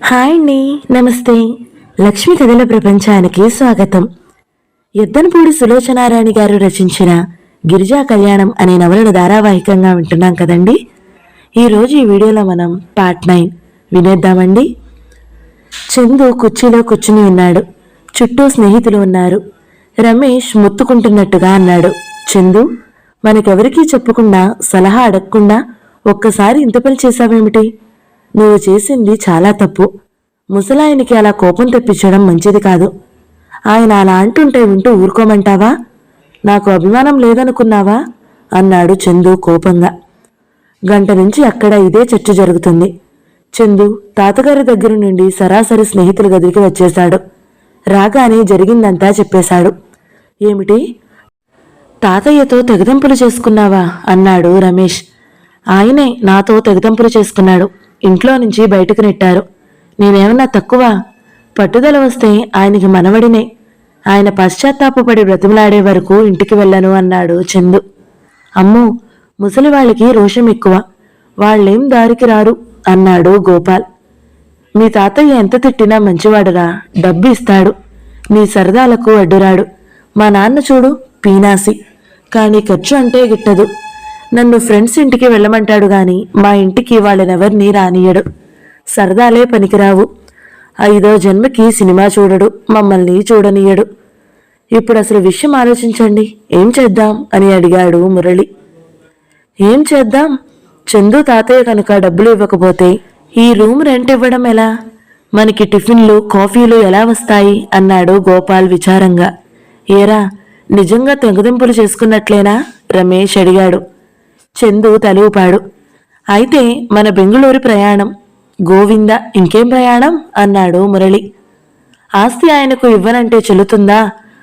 Hi అండి, నమస్తే. లక్ష్మి కథల ప్రపంచానికి స్వాగతం. ఎద్దనపూడి సులోచనారాణి గారు రచించిన గిరిజా కళ్యాణం అనే నవలను ధారావాహికంగా వింటున్నాం కదండి. ఈరోజు ఈ వీడియోలో మనం పార్ట్ 9 వినేద్దామండి. చందు కుర్చీలో కూర్చుని ఉన్నాడు. చుట్టూ స్నేహితులు ఉన్నారు. రమేష్ ముత్తుకుంటున్నట్టుగా అన్నాడు. చందు, మనకెవరికీ చెప్పకుండా, సలహా అడగకుండా ఒక్కసారి ఇంత పని చేశావేమిటి? నువ్వు చేసింది చాలా తప్పు. ముసలాయనికి అలా కోపం తెప్పించడం మంచిది కాదు. ఆయన అలా అంటుంటే వింటూ ఊరుకోమంటావా? నాకు అభిమానం లేదనుకున్నావా? అన్నాడు చందు కోపంగా. గంట నుంచి అక్కడ ఇదే చర్చ జరుగుతుంది. చందు తాతగారి దగ్గర నుండి సరాసరి స్నేహితుల గదికి వచ్చేశాడు. రాగానే జరిగిందంతా చెప్పేశాడు. ఏమిటి, తాతయ్యతో తెగదెంపులు చేసుకున్నావా? అన్నాడు రమేష్. ఆయనే నాతో తెగదెంపులు చేసుకున్నాడు. ఇంట్లో నుంచి బయటకు నెట్టారు. నేనేమన్నా తక్కువ? పట్టుదల వస్తే ఆయనకి మనవడినే. ఆయన పశ్చాత్తాపపడి బ్రతిమలాడే వరకు ఇంటికి వెళ్ళను అన్నాడు చందు. అమ్మో, ముసలి వాళ్ళకి రోషం ఎక్కువ. వాళ్ళేం దారికి రారు అన్నాడు గోపాల్. మీ తాతయ్య ఎంత తిట్టినా మంచివాడురా, డబ్బు ఇస్తాడు. నీ సరదాలకు అడ్డురాడు. మా నాన్న చూడు, పీనాసి, కానీ ఖర్చు అంటే గిట్టదు. నన్ను ఫ్రెండ్స్ ఇంటికి వెళ్ళమంటాడు గాని మా ఇంటికి వాళ్ళనెవర్నీ రానియడు. సరదాలే పనికిరావు. 5వ జన్మకి సినిమా చూడడు, మమ్మల్ని చూడనీయడు. ఇప్పుడు అసలు విషయం ఆలోచించండి, ఏం చేద్దాం అని అడిగాడు మురళి. ఏం చేద్దాం? చందు తాతయ్య కనుక డబ్బులు ఇవ్వకపోతే ఈ రూమ్ రెంట్ ఇవ్వడం ఎలా? మనకి టిఫిన్లు కాఫీలు ఎలా వస్తాయి? అన్నాడు గోపాల్ విచారంగా. ఏరా, నిజంగా తెగదింపులు చేసుకున్నట్లేనా? రమేష్ అడిగాడు. చందు తలూపాడు. అయితే మన బెంగుళూరు ప్రయాణం. గోవింద, ఇంకేం ప్రయాణం? అన్నాడు మురళి. ఆస్తి ఆయనకు ఇవ్వనంటే చెల్లుతుందా?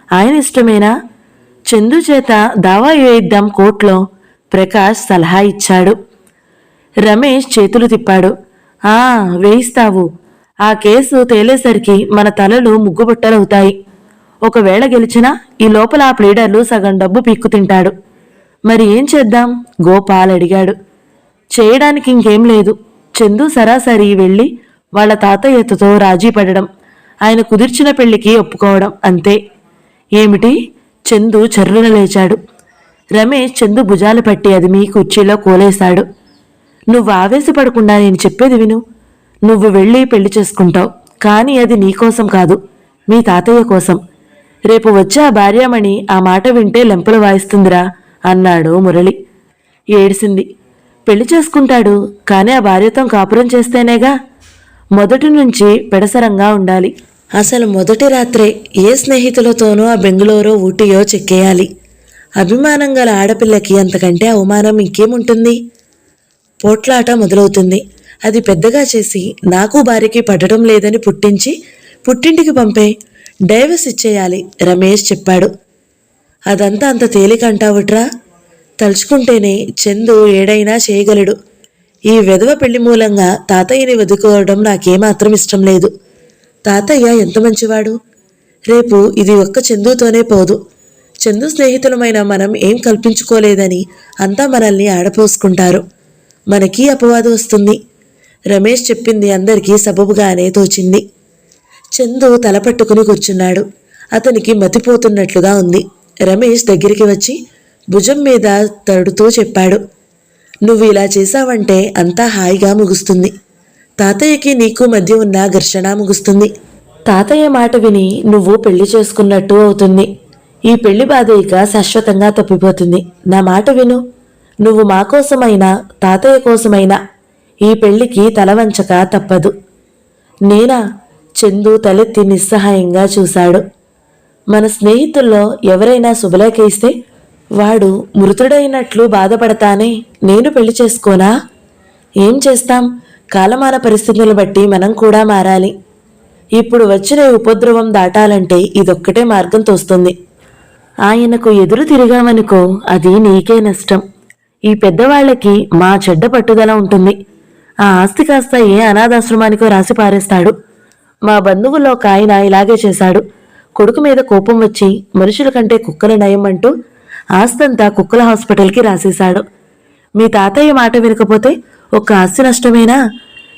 ఆయన ఇష్టమేనా? చందు చేత దావా వేయిద్దాం కోర్టులో, ప్రకాష్ సలహా ఇచ్చాడు. రమేష్ చేతులు తిప్పాడు. వేయిస్తావు. ఆ కేసు తేలేసరికి మన తలలు ముగ్గుబుట్టలవుతాయి. ఒకవేళ గెలిచినా ఈ లోపల ఆ ప్లీడర్లు సగం డబ్బు పీక్కు తింటాడు. మరి ఏం చేద్దాం? గోపాల్ అడిగాడు. చేయడానికి ఇంకేం లేదు. చందు సరాసరి వెళ్ళి వాళ్ళ తాతయ్యతో రాజీ పడడం, ఆయన కుదిర్చిన పెళ్లికి ఒప్పుకోవడం, అంతే. ఏమిటి? చందు చర్రున లేచాడు. రమేష్ చందు భుజాలు పట్టి అదిమి కుర్చీలో కోలేశాడు. నువ్వు ఆవేశపడకుండా నేను చెప్పేది విను. నువ్వు వెళ్ళి పెళ్లి చేసుకుంటావు, కానీ అది నీకోసం కాదు, మీ తాతయ్య కోసం. రేపు వచ్చే ఆ భార్యామణి ఆ మాట వింటే లెంపలు వాయిస్తుందిరా అన్నాడు మురళి. ఏడిసింది. పెళ్లి చేసుకుంటాడు, కానీ ఆ భార్యతో కాపురం చేస్తేనేగా. మొదటి నుంచి పెడసరంగా ఉండాలి. అసలు మొదటి రాత్రే ఏ స్నేహితులతోనో ఆ బెంగుళూరో ఊటీయో చెక్కేయాలి. అభిమానం గల ఆడపిల్లకి అంతకంటే అవమానం ఇంకేముంటుంది? పోట్లాట మొదలవుతుంది. అది పెద్దగా చేసి నాకు భార్యకి పడటం లేదని పుట్టించి పుట్టింటికి పంపే, డైవర్స్ ఇచ్చేయాలి, రమేష్ చెప్పాడు. అదంతా అంత తేలికంటావుట్రా? తలుచుకుంటేనే చందు ఏడైనా చేయగలడు. ఈ వెధవ పెళ్లి మూలంగా తాతయ్యని వెతుకోవడం నాకేమాత్రం ఇష్టం లేదు. తాతయ్య ఎంత మంచివాడు. రేపు ఇది ఒక్క చందుతోనే పోదు. చందు స్నేహితులమైన మనం ఏం కల్పించుకోలేదని అంతా మనల్ని ఆడపోసుకుంటారు. మనకి అపవాదు వస్తుంది. రమేష్ చెప్పింది అందరికీ సబబుగానే తోచింది. చందు తలపట్టుకుని కూర్చున్నాడు. అతనికి మతిపోతున్నట్లుగా ఉంది. రమేష్ దగ్గరికి వచ్చి భుజం మీద తడుతూ చెప్పాడు. నువ్వు ఇలా చేశావంటే అంతా హాయిగా ముగుస్తుంది. తాతయ్యకి నీకు మధ్య ఉన్న ఘర్షణ ముగుస్తుంది. తాతయ్య మాట విని నువ్వు పెళ్లి చేసుకున్నట్టు అవుతుంది. ఈ పెళ్లి బాధ ఇక శాశ్వతంగా తప్పిపోతుంది. నా మాట విను. నువ్వు మా కోసమైనా తాతయ్య కోసమైనా ఈ పెళ్లికి తలవంచక తప్పదు. నేనా? చందు తలెత్తి నిస్సహాయంగా చూశాడు. మన స్నేహితుల్లో ఎవరైనా శుభలేఖ ఇస్తే వాడు మృతుడైనట్లు బాధపడతానే నేను పెళ్లి చేసుకోనా? ఏం చేస్తాం, కాలమాన పరిస్థితులను బట్టి మనం కూడా మారాలి. ఇప్పుడు వచ్చిన ఉపద్రవం దాటాలంటే ఇదొక్కటే మార్గం తోస్తుంది. ఆయనకు ఎదురు తిరిగామనుకో, అది నీకే నష్టం. ఈ పెద్దవాళ్లకి మా చెడ్డ పట్టుదల ఉంటుంది. ఆ ఆస్తి కాస్త ఏ అనాథాశ్రమానికో రాసి పారేస్తాడు. మా బంధువుల్లో ఒక ఆయన ఇలాగే చేశాడు. కొడుకు మీద కోపం వచ్చి మనుషుల కంటే కుక్కల నయం అంటూ ఆస్తంతా కుక్కల హాస్పిటల్కి రాసేశాడు. మీ తాతయ్య మాట వినకపోతే ఒక్క ఆస్తి నష్టమేనా?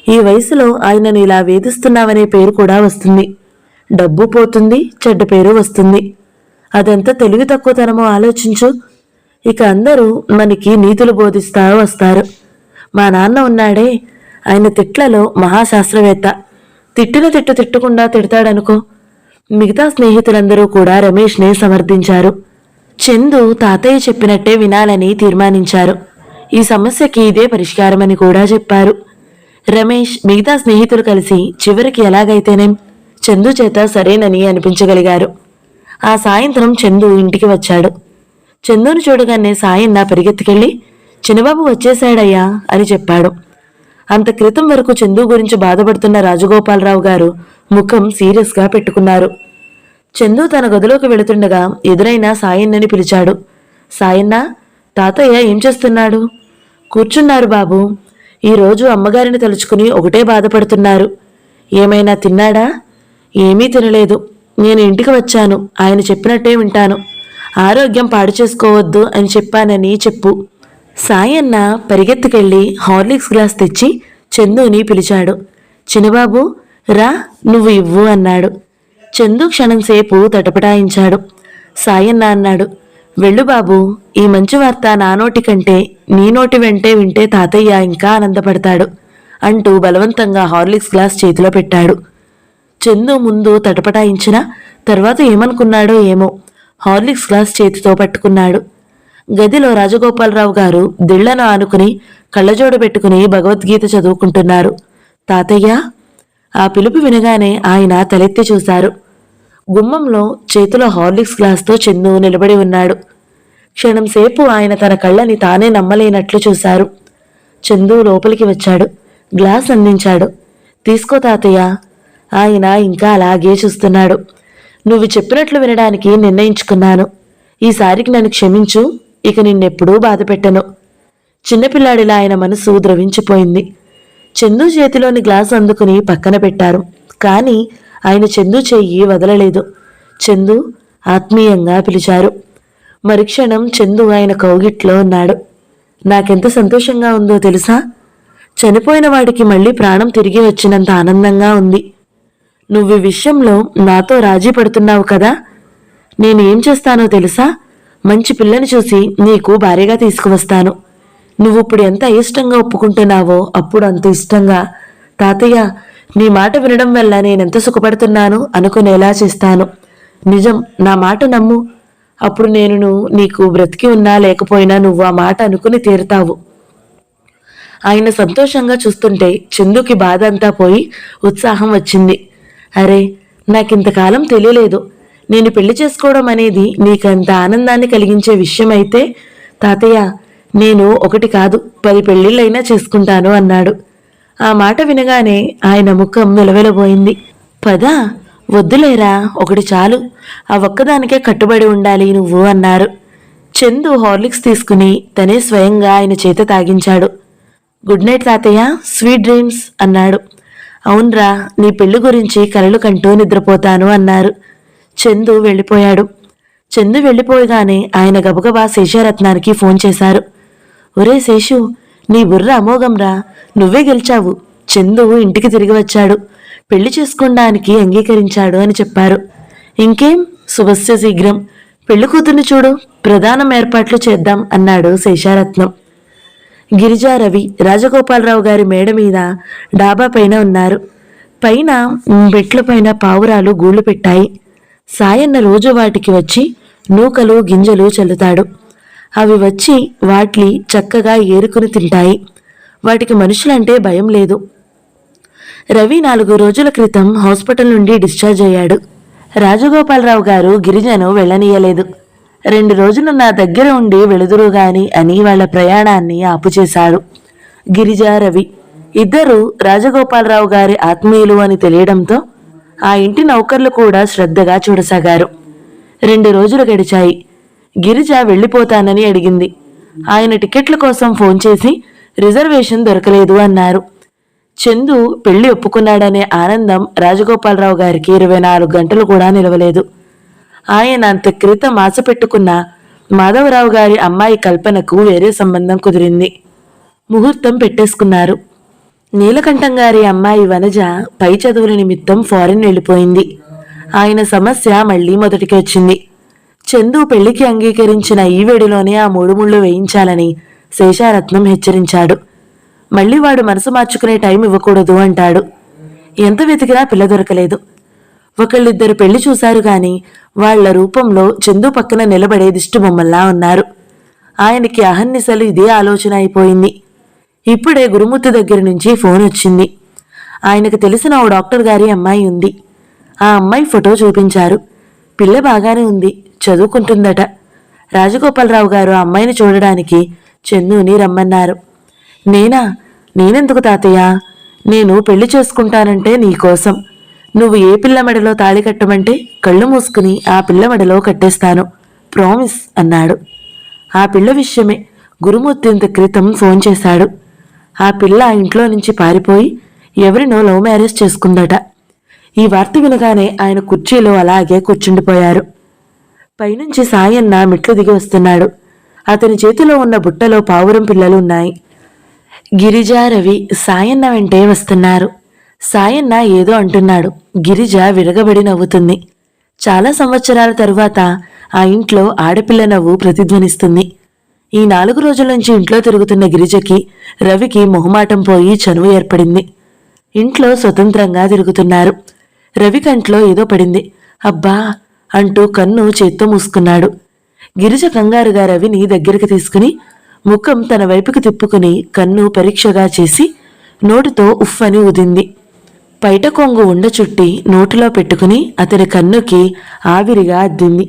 ఈ వయసులో ఆయనను ఇలా వేధిస్తున్నావనే పేరు కూడా వస్తుంది. డబ్బు పోతుంది, చెడ్డ పేరు వస్తుంది. అదంతా తెలివి తక్కువతనమో ఆలోచించు. ఇక అందరూ మనకి నీతులు బోధిస్తా వస్తారు. మా నాన్న ఉన్నాడే, ఆయన తిట్లలో మహాశాస్త్రవేత్త. తిట్టిన తిట్టు తిట్టకుండా తిడతాడనుకో. మిగతా స్నేహితులందరూ కూడా రమేష్నే సమర్థించారు. చందు తాతయ్య చెప్పినట్టే వినాలని తీర్మానించారు. ఈ సమస్యకి ఇదే పరిష్కారమని కూడా చెప్పారు. రమేష్, మిగతా స్నేహితులు కలిసి చివరికి ఎలాగైతేనేం చందు చేత సరేనని అనిపించగలిగారు. ఆ సాయంత్రం చందు ఇంటికి వచ్చాడు. చందును చూడగానే సాయన్న పరిగెత్తుకెళ్ళి, చిన్నబాబు వచ్చేశాడయ్యా అని చెప్పాడు. అంత క్రితం వరకు చందు గురించి బాధపడుతున్న రాజగోపాలరావు గారు ముఖం సీరియస్గా పెట్టుకున్నారు. చందు తన గదిలోకి వెళుతుండగా ఎదురైన సాయన్నని పిలిచాడు. సాయన్న, తాతయ్య ఏం చేస్తున్నాడు? కూర్చున్నారు బాబు. ఈరోజు అమ్మగారిని తలుచుకుని ఒకటే బాధపడుతున్నారు. ఏమైనా తిన్నాడా? ఏమీ తినలేదు. నేను ఇంటికి వచ్చాను, ఆయన చెప్పినట్టే వింటాను. ఆరోగ్యం పాడు చేసుకోవద్దు అని చెప్పానని చెప్పు. సాయన్న పరిగెత్తుకెళ్ళి హార్లిక్స్ గ్లాస్ తెచ్చి చందుని పిలిచాడు. చిన్నబాబు రా, నువ్వు ఇవ్వు అన్నాడు. చందు క్షణంసేపు తటపటాయించాడు. సాయన్న అన్నాడు, వెళ్ళు బాబు, ఈ మంచి వార్త నా నోటి కంటే నీ నోటి వెంటే వింటే తాతయ్య ఇంకా ఆనందపడతాడు అంటూ బలవంతంగా హార్లిక్స్ గ్లాస్ చేతిలో పెట్టాడు. చందు ముందు తటపటాయించిన తర్వాత ఏమనుకున్నాడో ఏమో హార్లిక్స్ గ్లాస్ చేతితో పట్టుకున్నాడు. గదిలో రాజగోపాలరావు గారు దిళ్లను ఆనుకుని కళ్ళజోడు పెట్టుకుని భగవద్గీత చదువుకుంటున్నారు. తాతయ్య! ఆ పిలుపు వినగానే ఆయన తలెత్తి చూశారు. గుమ్మంలో చేతిలో హార్లిక్స్ గ్లాస్తో చందు నిలబడి ఉన్నాడు. క్షణంసేపు ఆయన తన కళ్ళని తానే నమ్మలేనట్లు చూశారు. చందు లోపలికి వచ్చాడు. గ్లాస్ అందించాడు. తీసుకో తాతయ్య. ఆయన ఇంకా అలాగే చూస్తున్నాడు. నువ్వు చెప్పినట్లు వినడానికి నిర్ణయించుకున్నాను. ఈసారికి నన్ను క్షమించు. ఇక నిన్నెప్పుడూ బాధపెట్టను. చిన్నపిల్లాడిలా ఆయన మనసు ద్రవించిపోయింది. చందు చేతిలోని గ్లాసు అందుకుని పక్కన పెట్టారు. కానీ ఆయన చందు చెయ్యి వదలలేదు. చందు ఆత్మీయంగా పిలిచారు. మరుక్షణం చందు ఆయన కౌగిట్లో ఉన్నాడు. నాకెంత సంతోషంగా ఉందో తెలుసా? చనిపోయిన వాడికి మళ్ళీ ప్రాణం తిరిగి వచ్చినంత ఆనందంగా ఉంది. నువ్వు ఈ విషయంలో నాతో రాజీ పడుతున్నావు కదా? నేను ఏం చేస్తానో తెలుసా? మంచి పిల్లని చూసి నీకు భార్యగా తీసుకువస్తాను. నువ్వు ఇప్పుడు ఎంత ఇష్టంగా ఒప్పుకుంటున్నావో అప్పుడు అంత ఇష్టంగా, తాతయ్య నీ మాట వినడం వల్ల నేనెంత సుఖపడుతున్నాను అనుకునేలా చేస్తాను. నిజం, నా మాట నమ్ము. అప్పుడు నేను నీకు బ్రతికి ఉన్నా లేకపోయినా నువ్వు ఆ మాట అనుకుని తీరుతావు. ఆయన సంతోషంగా చూస్తుంటే చందుకి బాధ అంతా పోయి ఉత్సాహం వచ్చింది. అరే, నాకింతకాలం తెలియలేదు. నేను పెళ్లి చేసుకోవడం అనేది నీకంత ఆనందాన్ని కలిగించే విషయం అయితే, తాతయ్య నేను 1 కాదు 10 పెళ్లిళ్ళైనా చేసుకుంటాను అన్నాడు. ఆ మాట వినగానే ఆయన ముఖం వెలవెలబోయింది. పదా, వద్దులేరా, 1 చాలు. ఆ ఒక్కదానికే కట్టుబడి ఉండాలి నువ్వు అన్నారు. చందు హార్లిక్స్ తీసుకుని తనే స్వయంగా ఆయన చేత తాగించాడు. గుడ్ నైట్ తాతయ్య, స్వీట్ డ్రీమ్స్ అన్నాడు. అవునరా, నీ పెళ్లి గురించి కలలు కంటూ నిద్రపోతాను అన్నారు. చందు వెళ్ళిపోయాడు. చందు వెళ్ళిపోయగానే ఆయన గబగబా శేషారత్నానికి ఫోన్ చేశారు. ఒరే శేషు, నీ బుర్ర అమోఘంరా, నువ్వే గెలిచావు. చందు ఇంటికి తిరిగి వచ్చాడు. పెళ్లి చేసుకోవడానికి అంగీకరించాడు అని చెప్పారు. ఇంకేం, శుభస్య శీఘ్రం. పెళ్లి కూతుర్ని చూడు, ప్రధానం ఏర్పాట్లు చేద్దాం అన్నాడు శేషారత్నం. గిరిజా, రవి రాజగోపాలరావు గారి మేడ మీద డాబా పైన ఉన్నారు. పైన మెట్ల పైన పావురాలు గూళ్లు పెట్టాయి. సాయన్న రోజు వాటికి వచ్చి నూకలు గింజలు చల్లుతాడు. అవి వచ్చి వాటిని చక్కగా ఏరుకుని తింటాయి. వాటికి మనుషులంటే భయం లేదు. రవి 4 రోజుల క్రితం హాస్పిటల్ నుండి డిశ్చార్జ్ అయ్యాడు. రాజగోపాలరావు గారు గిరిజను వెళ్ళనీయలేదు. 2 రోజులు నా దగ్గర ఉండి వెళుదురు గాని అని వాళ్ళ ప్రయాణాన్ని ఆపుచేశాడు. గిరిజ, రవి ఇద్దరు రాజగోపాలరావు గారి ఆత్మీయులు అని తెలియడంతో ఆ ఇంటి నౌకర్లు కూడా శ్రద్ధగా చూడసాగారు. 2 రోజులు గడిచాయి. గిరిజ వెళ్ళిపోతానని అడిగింది. ఆయన టికెట్ల కోసం ఫోన్ చేసి రిజర్వేషన్ దొరకలేదు అన్నారు. చందు పెళ్లి ఒప్పుకున్నాడనే ఆనందం రాజగోపాలరావు గారికి 24 గంటలు కూడా నిలవలేదు. ఆయన అంత క్రితం ఆశ పెట్టుకున్న మాధవరావు గారి అమ్మాయి కల్పనకు వేరే సంబంధం కుదిరింది. ముహూర్తం పెట్టేసుకున్నారు. నీలకంఠం గారి అమ్మాయి వనజ పై చదువుల నిమిత్తం ఫారిన్ వెళ్ళిపోయింది. ఆయన సమస్య మళ్లీ మొదటికి వచ్చింది. చందు పెళ్లికి అంగీకరించిన ఈ వేడిలోనే ఆ 3 ముళ్ళు వేయించాలని శేషారత్నం హెచ్చరించాడు. మళ్లీ వాడు మనసు మార్చుకునే టైం ఇవ్వకూడదు అంటాడు. ఎంత వెతికినా పిల్ల దొరకలేదు. ఒకళ్ళిద్దరు పెళ్లి చూశారు గాని వాళ్ల రూపంలో చందు పక్కన నిలబడే దిష్టిబొమ్మల్లా ఉన్నారు. ఆయనకి అహర్నిశలు ఇదే ఆలోచన అయిపోయింది. ఇప్పుడే గురుమూర్తి దగ్గర నుంచి ఫోన్ వచ్చింది. ఆయనకు తెలిసిన ఓ డాక్టర్ గారి అమ్మాయి ఉంది. ఆ అమ్మాయి ఫోటో చూపించారు. పిల్ల బాగానే ఉంది, చదువుకుంటుందట. రాజగోపాలరావు గారు ఆ అమ్మాయిని చూడడానికి చందుని రమ్మన్నారు. నేనెందుకు తాతయ్య? నేను పెళ్లి చేసుకుంటానంటే నీకోసం. నువ్వు ఏ పిల్ల మెడలో తాళి కట్టమంటే కళ్ళు మూసుకుని ఆ పిల్ల మెడలో కట్టేస్తాను, ప్రామిస్ అన్నాడు. ఆ పిల్ల విషయమే గురుమూర్తి ఇంత క్రితం ఫోన్ చేశాడు. ఆ పిల్ల ఇంట్లో నుంచి పారిపోయి ఎవరినో లవ్ మ్యారేజ్ చేసుకుందట. ఈ వార్త వినగానే ఆయన కుర్చీలో అలాగే కూర్చుండిపోయారు. పైనుంచి సాయన్న మెట్లు దిగి వస్తున్నాడు. అతని చేతిలో ఉన్న బుట్టలో పావురం పిల్లలు ఉన్నాయి. గిరిజ, రవి సాయన్న వెంటే వస్తున్నారు. సాయన్న ఏదో అంటున్నాడు. గిరిజ విరగబడి నవ్వుతుంది. చాలా సంవత్సరాల తరువాత ఆ ఇంట్లో ఆడపిల్ల నవ్వు ప్రతిధ్వనిస్తుంది. ఈ 4 రోజుల నుంచి ఇంట్లో తిరుగుతున్న గిరిజకి, రవికి మొహమాటం పోయి చనువు ఏర్పడింది. ఇంట్లో స్వతంత్రంగా తిరుగుతున్నారు. రవి కంట్లో ఏదో పడింది. అబ్బా అంటూ కన్ను చేత్తో మూసుకున్నాడు. గిరిజ కంగారుగా రవిని దగ్గరికి తీసుకుని ముఖం తన వైపుకి తిప్పుకుని కన్ను పరీక్షగా చేసి నోటితో ఉఫ్ అని ఊదింది. పైట కొంగు ఉండ చుట్టి నోటిలో పెట్టుకుని అతని కన్నుకి ఆవిరిగా అద్దింది.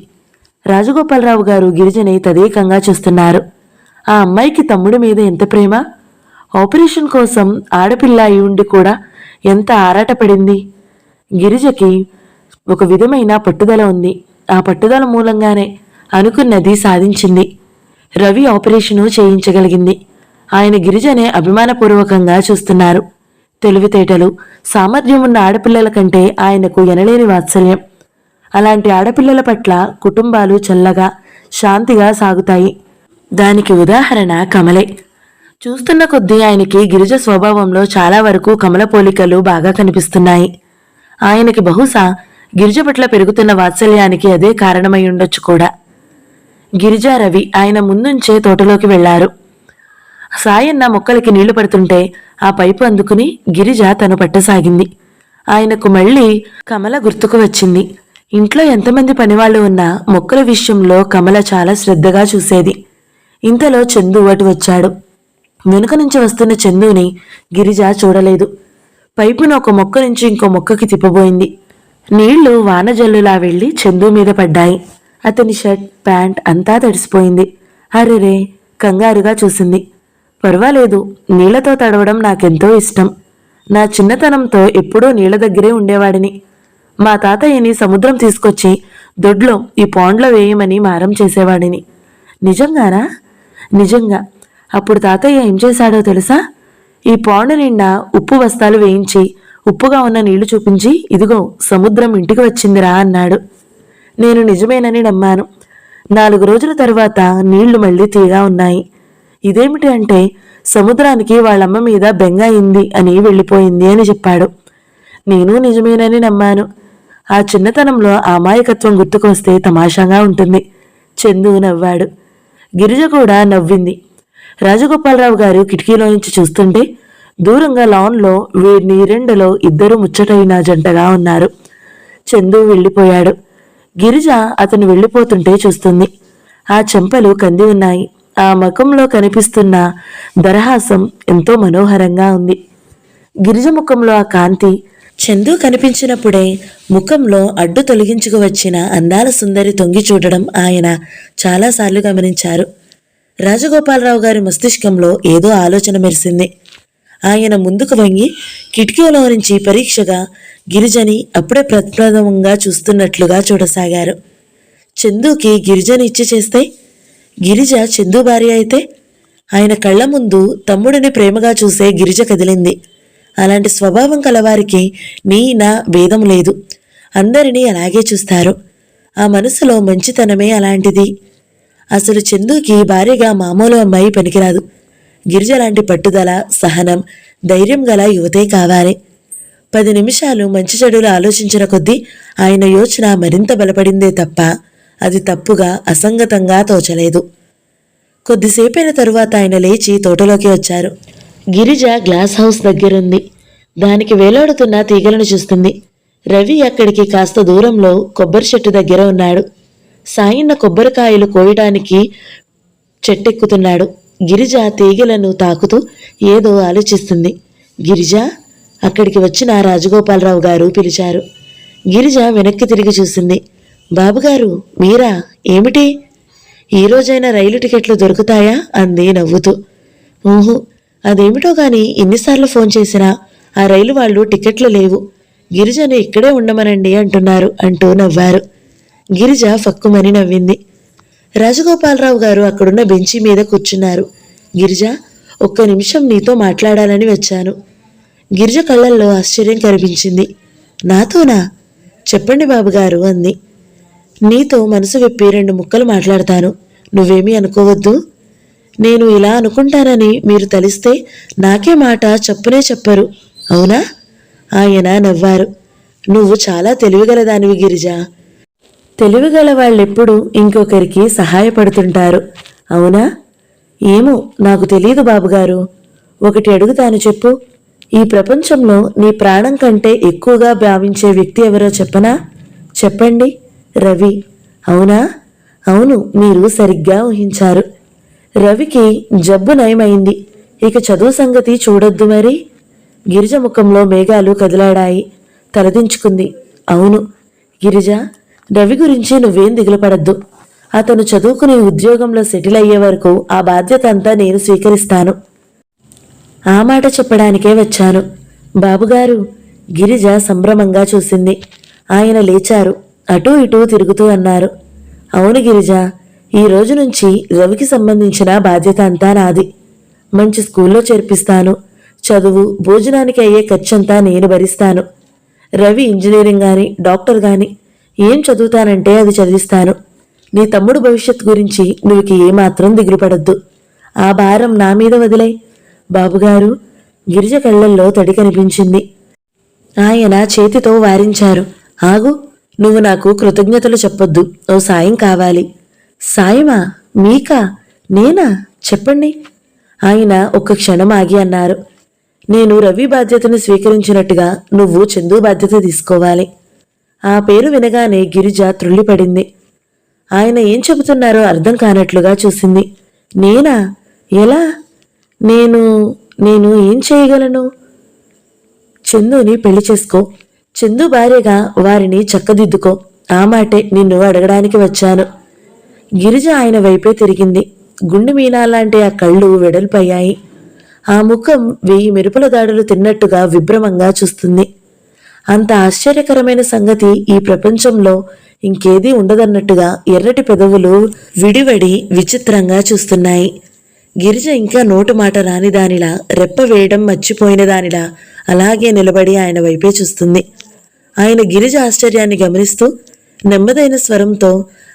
రాజగోపాలరావు గారు గిరిజని తదేకంగా చూస్తున్నారు. ఆ అమ్మాయికి తమ్ముడి మీద ఎంత ప్రేమ! ఆపరేషన్ కోసం ఆడపిల్ల అయి ఉండి కూడా ఎంత ఆరాటపడింది. గిరిజకి ఒక విధమైన పట్టుదల ఉంది. ఆ పట్టుదల మూలంగానే అనుకున్నది సాధించింది. రవి ఆపరేషను చేయించగలిగింది. ఆయన గిరిజనే అభిమానపూర్వకంగా చూస్తున్నారు. తెలివితేటలు, సామర్థ్యం ఉన్న ఆడపిల్లల కంటే ఆయనకు ఎనలేని వాత్సల్యం. అలాంటి ఆడపిల్లల పట్ల కుటుంబాలు చల్లగా, శాంతిగా సాగుతాయి. దానికి ఉదాహరణ కమలే. చూస్తున్న కొద్దీ ఆయనకి గిరిజ స్వభావంలో చాలా వరకు కమల పోలికలు బాగా కనిపిస్తున్నాయి. ఆయనకి బహుశా గిరిజ పట్ల పెరుగుతున్న వాత్సల్యానికి అదే కారణమై ఉండొచ్చు కూడా. గిరిజ, రవి ఆయన ముందుంచే తోటలోకి వెళ్లారు. సాయన్న మొక్కలకి నీళ్లు పడుతుంటే ఆ పైపు అందుకుని గిరిజ తను పట్టసాగింది. ఆయనకు మళ్లీ కమల గుర్తుకు వచ్చింది. ఇంట్లో ఎంతమంది పనివాళ్లు ఉన్నా మొక్కల విషయంలో కమల చాలా శ్రద్ధగా చూసేది. ఇంతలో చందు అటు వచ్చాడు. వెనుక నుంచి వస్తున్న చందుని గిరిజ చూడలేదు. పైపును ఒక మొక్క నుంచి ఇంకో మొక్కకి తిప్పబోయింది. నీళ్లు వానజల్లులా వెళ్లి చందు మీద పడ్డాయి. అతని షర్ట్, ప్యాంట్ అంతా తడిసిపోయింది. అరెరే కంగారుగా చూసింది. పర్వాలేదు, నీళ్లతో తడవడం నాకెంతో ఇష్టం. నా చిన్నతనంతో ఎప్పుడూ నీళ్ల దగ్గరే ఉండేవాడిని. మా తాతయ్యని సముద్రం తీసుకొచ్చి దొడ్లో ఈ పాండ్లో వేయమని మారం చేసేవాడిని. నిజంగానా? నిజంగా. అప్పుడు తాతయ్య ఏం చేశాడో తెలుసా? ఈ పాండు నిండా ఉప్పు బస్తాలు వేయించి ఉప్పుగా ఉన్న నీళ్లు చూపించి, ఇదిగో సముద్రం ఇంటికి వచ్చిందిరా అన్నాడు. నేను నిజమేనని నమ్మాను. 4 రోజుల తర్వాత నీళ్లు మళ్లీ తీగా ఉన్నాయి. ఇదేమిటి అంటే సముద్రానికి వాళ్ళమ్మ మీద బెంగ అయింది అని వెళ్ళిపోయింది అని చెప్పాడు. నేను నిజమేనని నమ్మాను. ఆ చిన్నతనంలో ఆ అమాయకత్వం గుర్తుకొస్తే తమాషాగా ఉంటుంది. చందు నవ్వాడు. గిరిజ కూడా నవ్వింది. రాజగోపాలరావు గారు కిటికీలో నుంచి చూస్తుంటే దూరంగా లాన్లో నీరెండలో ఇద్దరు ముచ్చటైన జంటగా ఉన్నారు. చందు వెళ్ళిపోయాడు. గిరిజ అతను వెళ్ళిపోతుంటే చూస్తుంది. ఆ చెంపలు కంది ఉన్నాయి. ఆ ముఖంలో కనిపిస్తున్న దరహాసం ఎంతో మనోహరంగా ఉంది. గిరిజ ముఖంలో ఆ కాంతి చందు కనిపించినప్పుడే ముఖంలో అడ్డు తొలగించుకు వచ్చిన అందాల సుందరి తొంగి చూడడం ఆయన చాలాసార్లు గమనించారు. రాజగోపాలరావు గారి మస్తిష్కంలో ఏదో ఆలోచన మెరిసింది. ఆయన ముందుకు వంగి కిటికీలో నుంచి పరీక్షగా గిరిజని అప్పుడే ప్రప్రథమంగా చూస్తున్నట్లుగా చూడసాగారు. చందుకి గిరిజని ఇచ్చి చేస్తే, గిరిజ చందు భార్య అయితే, ఆయన కళ్ల ముందు తమ్ముడిని ప్రేమగా చూసే గిరిజ కదిలింది. అలాంటి స్వభావం కలవారికి నీ నా భేదం లేదు. అందరినీ అలాగే చూస్తారు. ఆ మనసులో మంచితనమే అలాంటిది. అసలు చందుకి భార్యగా మామూలు అమ్మాయి పనికిరాదు. గిరిజ లాంటి పట్టుదల, సహనం, ధైర్యం గల యువతే కావాలి. 10 నిమిషాలు మంచి చెడులు ఆలోచించిన కొద్దీ ఆయన యోచన మరింత బలపడిందే తప్ప అది తప్పుగా, అసంగతంగా తోచలేదు. కొద్దిసేపైన తరువాత ఆయన లేచి తోటలోకి వచ్చారు. గిరిజ గ్లాస్ హౌస్ దగ్గరుంది. దానికి వేలాడుతున్న తీగలను చూస్తుంది. రవి అక్కడికి కాస్త దూరంలో కొబ్బరి చెట్టు దగ్గర ఉన్నాడు. సాయిన్న కొబ్బరికాయలు కోయడానికి చెట్టెక్కుతున్నాడు. గిరిజ తీగలను తాకుతూ ఏదో ఆలోచిస్తుంది. గిరిజ, అక్కడికి వచ్చిన రాజగోపాలరావు గారు పిలిచారు. గిరిజ వెనక్కి తిరిగి చూసింది. బాబుగారు, మీరా? ఏమిటి? ఈరోజైనా రైలు టికెట్లు దొరుకుతాయా అంది నవ్వుతూ. ఊహు, అదేమిటో గాని ఎన్నిసార్లు ఫోన్ చేసినా ఆ రైలు వాళ్ళు టికెట్లు లేవు, గిరిజను ఇక్కడే ఉండమనండి అంటున్నారు అంటూ నవ్వారు. గిరిజ ఫక్కుమని నవ్వింది. రాజగోపాలరావు గారు అక్కడున్న బెంచి మీద కూర్చున్నారు. గిరిజ, ఒక్క నిమిషం నీతో మాట్లాడాలని వచ్చాను. గిరిజ కళ్ళల్లో ఆశ్చర్యం కనిపించింది. నాతోనా? చెప్పండి బాబుగారు అంది. నీతో మనసు విప్పి 2 ముక్కలు మాట్లాడతాను. నువ్వేమీ అనుకోవద్దు. నేను ఇలా అనుకుంటానని మీరు తలిస్తే నాకే మాట చెప్పునే చెప్పరు, అవునా? ఆయన నవ్వారు. నువ్వు చాలా తెలివిగలదానివి గిరిజ. తెలివిగల వాళ్ళెప్పుడు ఇంకొకరికి సహాయపడుతుంటారు, అవునా? ఏమో, నాకు తెలియదు బాబుగారు. ఒకటి అడుగుతాను, చెప్పు. ఈ ప్రపంచంలో నీ ప్రాణం కంటే ఎక్కువగా భావించే వ్యక్తి ఎవరో చెప్పనా? చెప్పండి. రవి. అవునా? అవును, మీరు సరిగ్గా ఊహించారు. రవికి జబ్బు నయమైంది. ఇక చదువు సంగతి చూడొద్దు మరి. గిరిజ ముఖంలో మేఘాలు కదిలాడాయి. తలదించుకుంది. అవును గిరిజ, రవి గురించి నువ్వేం దిగులుపడద్దు. అతను చదువుకుని ఉద్యోగంలో సెటిల్ అయ్యే వరకు ఆ బాధ్యత అంతా నేను స్వీకరిస్తాను. ఆ మాట చెప్పడానికే వచ్చాను. బాబుగారు, గిరిజ సంభ్రమంగా చూసింది. ఆయన లేచారు. అటూ ఇటూ తిరుగుతూ అన్నారు. అవును గిరిజ, ఈ రోజు నుంచి రవికి సంబంధించిన బాధ్యత అంతా నాది. మంచి స్కూల్లో చేర్పిస్తాను. చదువు, భోజనానికి అయ్యే ఖర్చంతా నేను భరిస్తాను. రవి ఇంజనీరింగ్ గాని, డాక్టర్ గాని ఏం చదువుతానంటే అది చదివిస్తాను. నీ తమ్ముడు భవిష్యత్తు గురించి నువ్వుకి ఏమాత్రం దిగులుపడద్దు. ఆ భారం నా మీద వదిలే. బాబుగారు, గిరిజ కళ్ళల్లో తడి కనిపించింది. ఆయన చేతితో వారించారు. ఆగు, నువ్వు నాకు కృతజ్ఞతలు చెప్పొద్దు. ఓ సాయం కావాలి. సాయమా? మీకా? నేనా? చెప్పండి. ఆయన ఒక్క క్షణం ఆగి అన్నారు. నేను రవి బాధ్యతను స్వీకరించినట్టుగా నువ్వు చందు బాధ్యత తీసుకోవాలి. ఆ పేరు వినగానే గిరిజ త్రుళ్ళిపడింది. ఆయన ఏం చెబుతున్నారో అర్థం కానట్లుగా చూసింది. నేనా? ఎలా? నేను ఏం చేయగలను? చందుని పెళ్లి చేసుకో. చందు భార్యగా వారిని చక్కదిద్దుకో. ఆ మాటే నిన్ను అడగడానికి వచ్చాను. గిరిజ ఆయన వైపే తిరిగింది. గుండె మీనాలాంటి ఆ కళ్ళు వెడల్పయ్యాయి. ఆ ముఖం 1000 మెరుపుల దాడులు తిన్నట్టుగా విభ్రమంగా చూస్తుంది. అంత ఆశ్చర్యకరమైన సంగతి ఈ ప్రపంచంలో ఇంకేదీ ఉండదన్నట్టుగా ఎర్రటి పెదవులు విడివడి విచిత్రంగా చూస్తున్నాయి. గిరిజ ఇంకా నోటు మాట రాని దానిలా, రెప్ప వేయడం మర్చిపోయిన దానిలా అలాగే నిలబడి ఆయన వైపే చూస్తుంది. ఆయన గిరిజ ఆశ్చర్యాన్ని గమనిస్తూ నెమ్మదైన స్వరంతో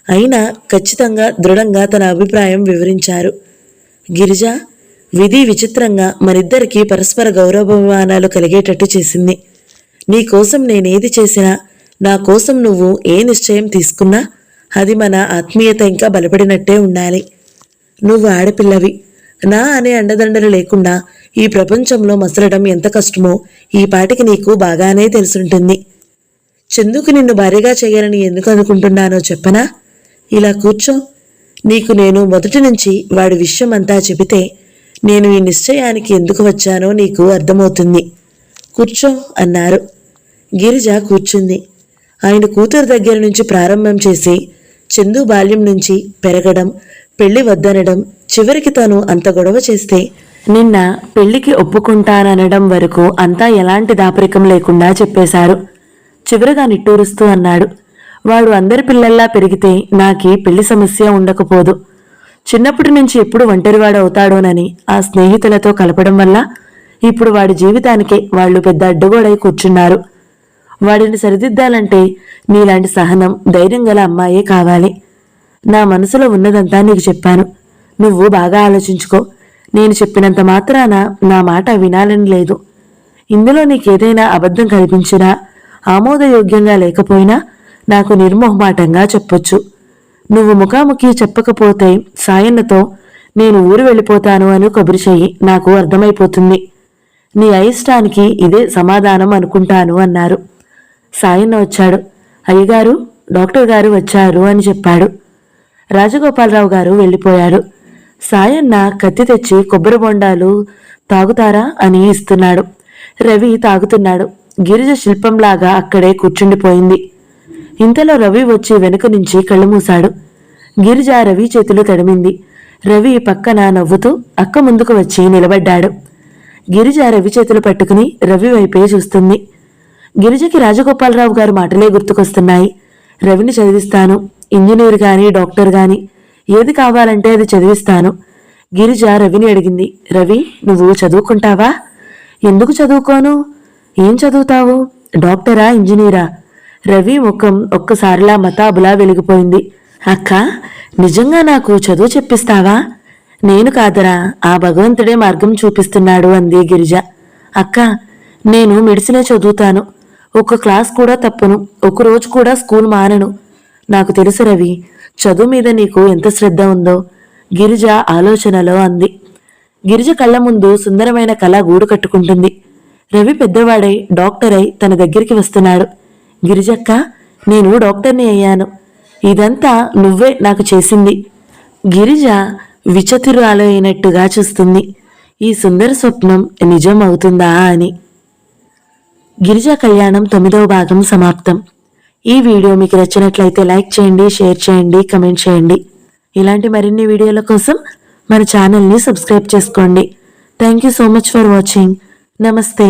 అయినా ఖచ్చితంగా, దృఢంగా తన అభిప్రాయం వివరించారు. గిరిజ, విధి విచిత్రంగా మనిద్దరికీ పరస్పర గౌరవాభిమానాలు కలిగేటట్టు చేసింది. నీకోసం నేనేది చేసినా, నా కోసం నువ్వు ఏ నిశ్చయం తీసుకున్నా అది మన ఆత్మీయత ఇంకా బలపడినట్టే ఉండాలి. నువ్వు ఆడపిల్లవి. నా అనే అండదండలు లేకుండా ఈ ప్రపంచంలో మసలడం ఎంత కష్టమో ఈ పాటికి నీకు బాగానే తెలుసుంటుంది. చందుకు నిన్ను భార్యగా చేయాలని ఎందుకు అనుకుంటున్నానో చెప్పనా? ఇలా కూర్చో. నీకు నేను మొదటి నుంచి వాడి విషయం అంతా చెబితే నేను ఈ నిశ్చయానికి ఎందుకు వచ్చానో నీకు అర్థమవుతుంది. కూర్చో అన్నారు. గిరిజ కూర్చుంది. ఆయన కూతురు దగ్గర నుంచి ప్రారంభం చేసి చందు బాల్యం నుంచి పెరగడం, పెళ్లి వద్దనడం, చివరికి తను అంత గొడవ చేస్తే నిన్న పెళ్లికి ఒప్పుకుంటాననడం వరకు అంతా ఎలాంటి దాపరికం లేకుండా చెప్పేశారు. చివరిగా నిట్టూరుస్తూ అన్నాడు. వాడు అందరి పిల్లల్లా పెరిగితే నాకీ పెళ్లి సమస్య ఉండకపోదు. చిన్నప్పటి నుంచి ఎప్పుడు ఒంటరివాడు అవుతాడోనని ఆ స్నేహితులతో కలపడం వల్ల ఇప్పుడు వాడి జీవితానికే వాళ్ళు పెద్ద అడ్డగోడై కూర్చున్నారు. వాడిని సరిదిద్దాలంటే నీలాంటి సహనం, ధైర్యం గల అమ్మాయే కావాలి. నా మనసులో ఉన్నదంతా నీకు చెప్పాను. నువ్వు బాగా ఆలోచించుకో. నేను చెప్పినంత మాత్రాన నా మాట వినాలని లేదు. ఇందులో నీకేదైనా అబద్ధం కనిపించినా, ఆమోదయోగ్యంగా లేకపోయినా నాకు నిర్మోహమాటంగా చెప్పొచ్చు. నువ్వు ముఖాముఖి చెప్పకపోతే సాయన్నతో నేను ఊరు వెళ్ళిపోతాను అని కబురు చెయ్యి, నాకు అర్థమైపోతుంది. నీ అయిష్టానికి ఇదే సమాధానం అనుకుంటాను అన్నారు. సాయన్న వచ్చాడు. అయ్యగారు, డాక్టర్ గారు వచ్చారు అని చెప్పాడు. రాజగోపాలరావు గారు వెళ్ళిపోయాడు. సాయన్న కత్తి తెచ్చి కొబ్బరి బొండాలు తాగుతారా అని ఇస్తున్నాడు. రవి తాగుతున్నాడు. గిరిజ శిల్పంలాగా అక్కడే కూర్చుండిపోయింది. ఇంతలో రవి వచ్చి వెనుక నుంచి కళ్ళు మూశాడు. గిరిజ రవి చేతులు తడిమింది. రవి పక్కన నవ్వుతూ అక్క ముందుకు వచ్చి నిలబడ్డాడు. గిరిజ రవి చేతులు పట్టుకుని రవి వైపే చూస్తుంది. గిరిజకి రాజగోపాలరావు గారు మాటలే గుర్తుకొస్తున్నాయి. రవిని చదివిస్తాను, ఇంజనీర్ గాని డాక్టర్ గాని ఏది కావాలంటే అది చదివిస్తాను. గిరిజ రవిని అడిగింది. రవి, నువ్వు చదువుకుంటావా? ఎందుకు చదువుకోను? ఏం చదువుతావు? డాక్టరా, ఇంజనీరా? రవి ముఖం ఒక్కసారిలా మతాబులా వెలిగిపోయింది. అక్క, నిజంగా నాకు చదువు చెప్పిస్తావా? నేను కాదరా, ఆ భగవంతుడే మార్గం చూపిస్తున్నాడు అంది గిరిజ. అక్క, నేను మెడిసినే చదువుతాను. ఒక్క క్లాస్ కూడా తప్పను, ఒక రోజు కూడా స్కూల్ మానను. నాకు తెలుసు రవి, చదువు మీద నీకు ఎంత శ్రద్ధ ఉందో, గిరిజ ఆలోచనలో అంది. గిరిజ కళ్ళ ముందు సుందరమైన కళ గూడు కట్టుకుంటుంది. రవి పెద్దవాడై డాక్టర్ అయి తన దగ్గరికి వస్తున్నాడు. గిరిజక్క, నేను డాక్టర్ని అయ్యాను. ఇదంతా నువ్వే నాకు చేసింది. గిరిజ విచతురాలు అయినట్టుగా చూస్తుంది. ఈ సుందర స్వప్నం నిజం అవుతుందా అని. గిరిజా కళ్యాణం 9వ భాగం సమాప్తం. ఈ వీడియో మీకు నచ్చినట్లయితే లైక్ చేయండి, షేర్ చేయండి, కమెంట్ చేయండి. ఇలాంటి మరిన్ని వీడియోల కోసం మన ఛానల్ని సబ్స్క్రైబ్ చేసుకోండి. Thank you so much for watching. నమస్తే.